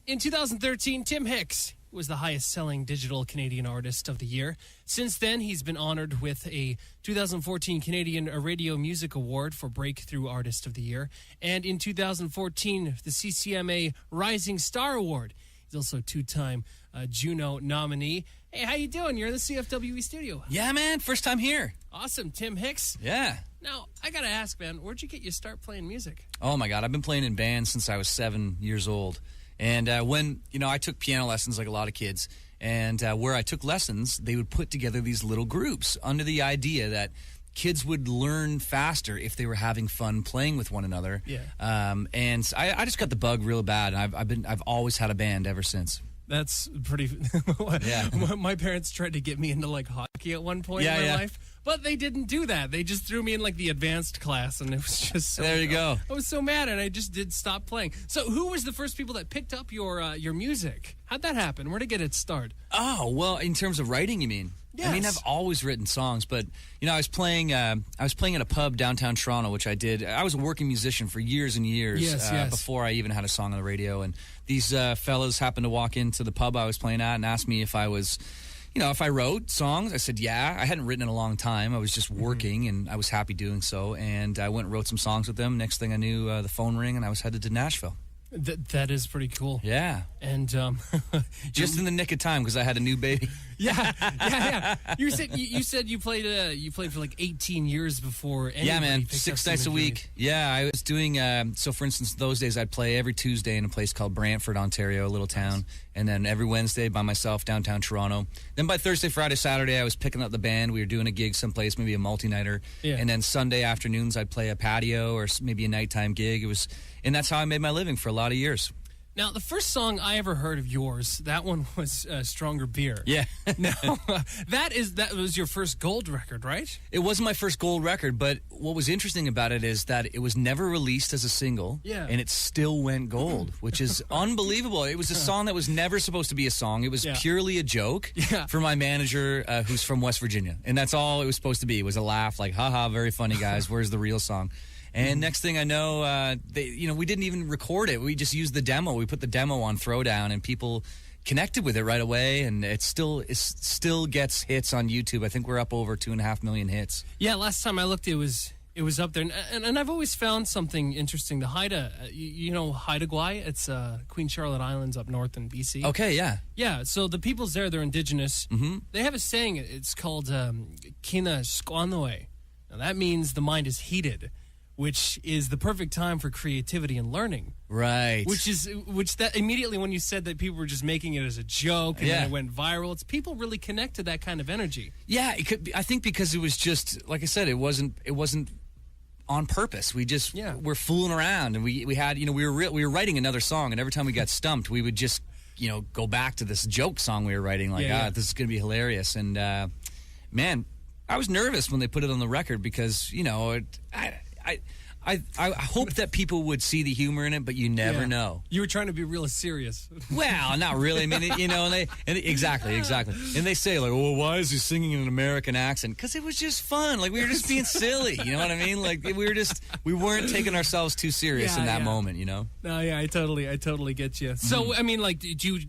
In 2013, Tim Hicks was the highest-selling digital Canadian artist of the year. Since then, he's been honored with a 2014 Canadian Radio Music Award for Breakthrough Artist of the Year, and in 2014, the CCMA Rising Star Award. He's also a two-time Juno nominee. Hey, how you doing? You're in the CFWE studio. Yeah, man. First time here. Awesome. Tim Hicks. Yeah. Now, I got to ask, man, where'd you get your start playing music? Oh, my God. I've been playing in bands since I was 7 years old. And when, I took piano lessons like a lot of kids, and where I took lessons, they would put together these little groups under the idea that kids would learn faster if they were having fun playing with one another. Yeah. And I just got the bug real bad, and I've always had a band ever since. That's pretty... Yeah. My parents tried to get me into, hockey at one point in my life, but they didn't do that. They just threw me in, the advanced class, and it was just so... There you go. I was so mad, and I just did stop playing. So who was the first people that picked up your music? How'd that happen? Where'd it get its start? Oh, well, in terms of writing, you mean? Yes. I mean, I've always written songs, but I was playing at a pub downtown Toronto, which I did. I was a working musician for years and years before I even had a song on the radio. And these fellas happened to walk into the pub I was playing at and asked me if I was, if I wrote songs. I said, yeah. I hadn't written in a long time. I was just working, and I was happy doing so. And I went and wrote some songs with them. Next thing I knew, the phone rang, and I was headed to Nashville. That is pretty cool. Yeah. And just in the nick of time because I had a new baby. Yeah. You said you played for 18 years before anybody. Yeah, man. picked up 6 some nights a of your- week. Yeah, I was doing so for instance, those days I'd play every Tuesday in a place called Brantford, Ontario, a little town, and then every Wednesday by myself downtown Toronto. Then by Thursday, Friday, Saturday I was picking up the band. We were doing a gig someplace, maybe a multi-nighter. Yeah. And then Sunday afternoons I'd play a patio or maybe a nighttime gig. And that's how I made my living for a lot of years. Now, the first song I ever heard of yours, that one was Stronger Beer. Yeah. Now, that was your first gold record, right? It wasn't my first gold record, but what was interesting about it is that it was never released as a single, Yeah. and it still went gold, which is unbelievable. It was a song that was never supposed to be a song. It was purely a joke for my manager, who's from West Virginia, and that's all it was supposed to be. It was a laugh, like, haha, very funny, guys, where's the real song? And next thing I know, we didn't even record it. We just used the demo. We put the demo on Throwdown, and people connected with it right away. And it still gets hits on YouTube. I think we're up over 2.5 million hits. Yeah, last time I looked, it was up there. And I've always found something interesting. The Haida, Haida Gwaii? It's Queen Charlotte Islands up north in BC. Okay, yeah. Yeah, so the peoples there, they're indigenous. Mm-hmm. They have a saying. It's called Kina Squanoe. Now, that means the mind is heated, which is the perfect time for creativity and learning. Right. Which that immediately when you said that people were just making it as a joke and then it went viral, it's people really connect to that kind of energy. Yeah, it could be, I think because it was just, like I said, it wasn't on purpose. We just we're fooling around, and we had, we were writing another song, and every time we got stumped, we would just, go back to this joke song we were writing, like, this is going to be hilarious. And man, I was nervous when they put it on the record because, I hope that people would see the humor in it, but you never know. You were trying to be real serious. Well, not really. I mean, exactly. And they say, like, well, why is he singing in an American accent? Because it was just fun. Like, we were just being silly. You know what I mean? Like, we weren't taking ourselves too serious in that moment, No, yeah, I totally get you. So, I mean, like, did you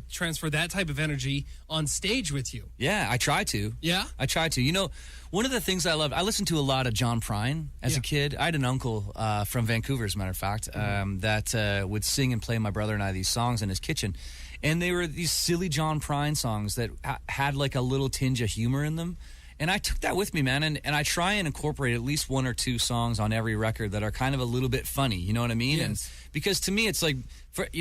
transfer that type of energy on stage with you? Yeah, I try to. Yeah? I try to. One of the things I loved, I listened to a lot of John Prine as a kid. I had an uncle from Vancouver, as a matter of fact, that would sing and play my brother and I these songs in his kitchen. And they were these silly John Prine songs that had like a little tinge of humor in them. And I took that with me, man, and I try and incorporate at least 1 or 2 songs on every record that are kind of a little bit funny, you know what I mean? Yes. And because to me, it's like,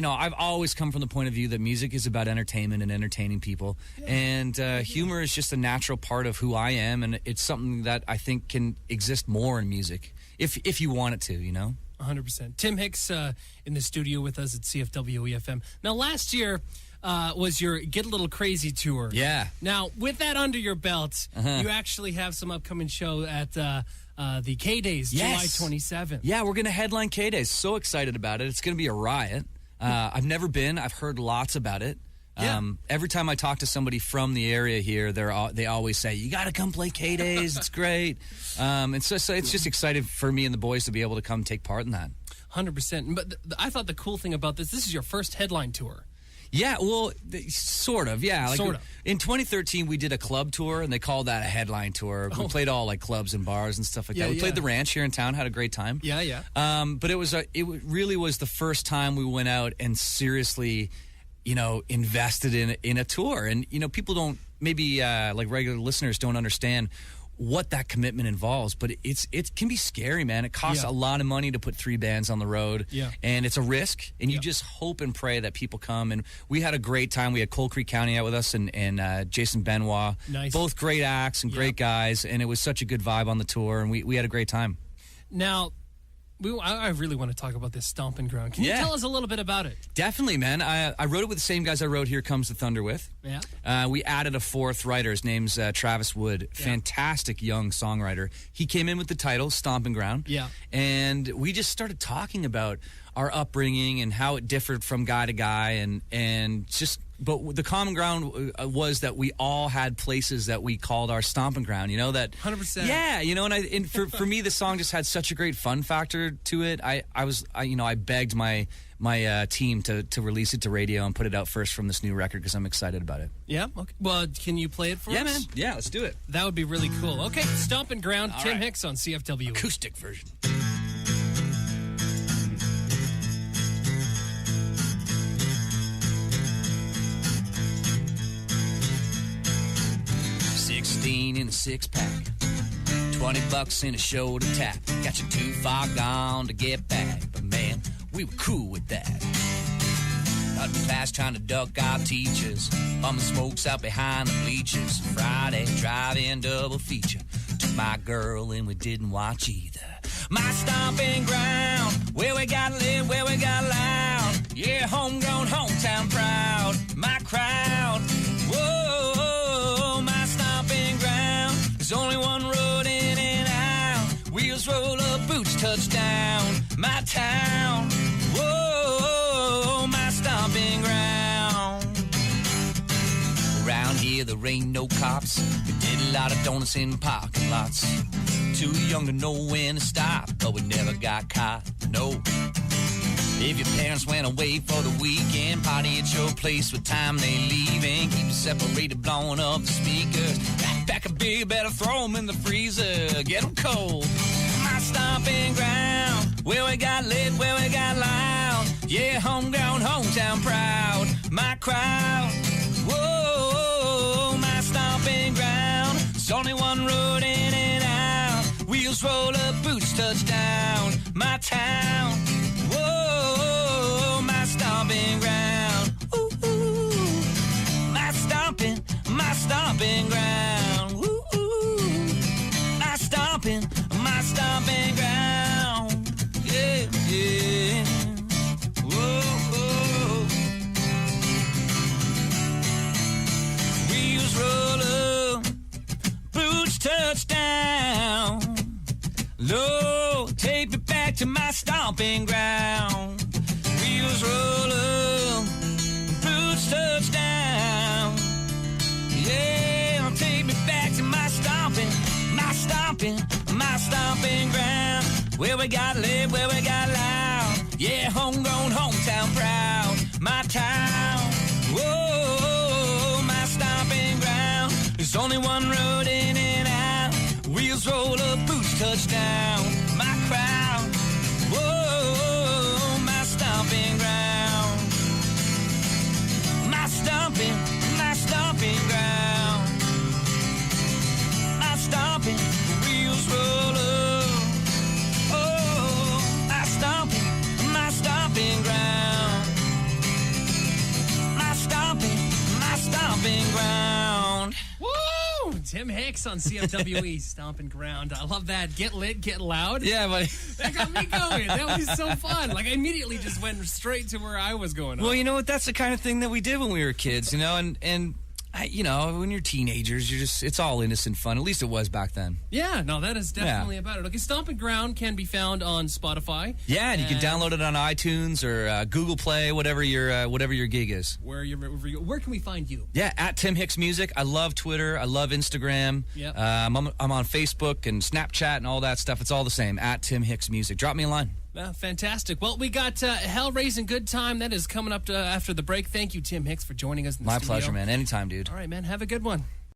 I've always come from the point of view that music is about entertainment and entertaining people, and humor is just a natural part of who I am, and it's something that I think can exist more in music, if you want it to, 100%. Tim Hicks in the studio with us at CFWE FM. Now, last year was your Get a Little Crazy tour. Yeah. Now, with that under your belt, you actually have some upcoming show at the K-Days, July 27th. Yeah, we're going to headline K-Days. So excited about it. It's going to be a riot. I've never been. I've heard lots about it. Every time I talk to somebody from the area here, they always say, you got to come play K-Days. It's great. And so it's just exciting for me and the boys to be able to come take part in that. 100%. But I thought the cool thing about this is your first headline tour. Yeah, well, sort of, yeah. Like sort of. In 2013, we did a club tour, and they called that a headline tour. We played all like clubs and bars and stuff like that. We played the Ranch here in town, had a great time. Yeah, yeah. But it really was the first time we went out and seriously, invested in a tour. And people don't maybe like regular listeners don't understand what that commitment involves, but it can be scary, man. It costs a lot of money to put 3 bands on the road, and it's a risk, and you just hope and pray that people come. And we had a great time. We had Coal Creek County out with us, and Jason Benoit, both great acts and great guys, and it was such a good vibe on the tour, and we had a great time. Now, I really want to talk about this Stomping Ground. Can you tell us a little bit about it? Definitely, man. I wrote it with the same guys I wrote Here Comes the Thunder with. Yeah. We added a 4th writer. His name's Travis Wood. Fantastic young songwriter. He came in with the title, Stomping Ground. Yeah. And we just started talking about our upbringing and how it differed from guy to guy, but the common ground was that we all had places that we called our stomping ground, that 100%. Yeah, and for me the song just had such a great fun factor to it. I begged my team to release it to radio and put it out first from this new record because I'm excited about it. Yeah? Okay. Well, can you play it for us? Yeah, man. Yeah, let's do it. That would be really cool. Okay, Stomping Ground, Tim Hicks on CFWE. Acoustic version. In a 6-pack, $20 in a shoulder tap. Got you too far gone to get back, but man, we were cool with that. Out in class trying to duck our teachers, bumming smokes out behind the bleachers. Friday drive-in double feature. Took my girl and we didn't watch either. My stomping ground, where we got lit, where we got loud. Yeah, homegrown, hometown proud. My crowd, whoa, my stomping ground. There's only one road in and out. Wheels roll up, boots touch down. My town, whoa, my stomping ground. Around here there ain't no cops. We did a lot of donuts in parking lots. Too young to know when to stop, but we never got caught, no. If your parents went away for the weekend, party at your place with time they leave and keep you separated, blowing up the speakers. Back a beer, better throw them in the freezer, get them cold. My stomping ground, where we got lit, where we got loud. Yeah, homegrown, hometown proud. My crowd, whoa, my stomping ground. There's only one road in and out. Wheels roll up, boots touch down. My town, whoa, my stomping ground. Ooh, ooh, my stomping ground. Ooh, ooh, my stomping ground. Yeah, yeah. Whoa, whoa. Wheels roll up, boots touch down. Lord, take me back to my stomping ground. Wheels roll up, boots touch down. Yeah, take me back to my stomping ground. Where we got lit, where we got loud. Yeah, homegrown, hometown proud. My town, whoa, my stomping ground. There's only one road in and out. Wheels roll up, boots touch down. My crowd, whoa, my stomping ground. My stomping ground. My stomping, wheels roll up. Oh, my stomping ground. My stomping ground. Woo! Tim Hicks on CFWE, Stomping Ground. I love that. Get lit, get loud. Yeah, buddy. That got me going. That was so fun. Like, I immediately just went straight to where I was going. Well, you know what? That's the kind of thing that we did when we were kids, and when you're teenagers, it's all innocent fun. At least it was back then. Yeah, no, that is definitely about it. Okay, Stomping Ground can be found on Spotify. Yeah, and you can download it on iTunes or Google Play, whatever your gig is. Where can we find you? Yeah, at Tim Hicks Music. I love Twitter. I love Instagram. Yep. I'm on Facebook and Snapchat and all that stuff. It's all the same, at Tim Hicks Music. Drop me a line. Fantastic. Well, we got Hell Raising Good Time. That is coming up after the break. Thank you, Tim Hicks, for joining us in the studio. My pleasure, man. Anytime, dude. All right, man. Have a good one.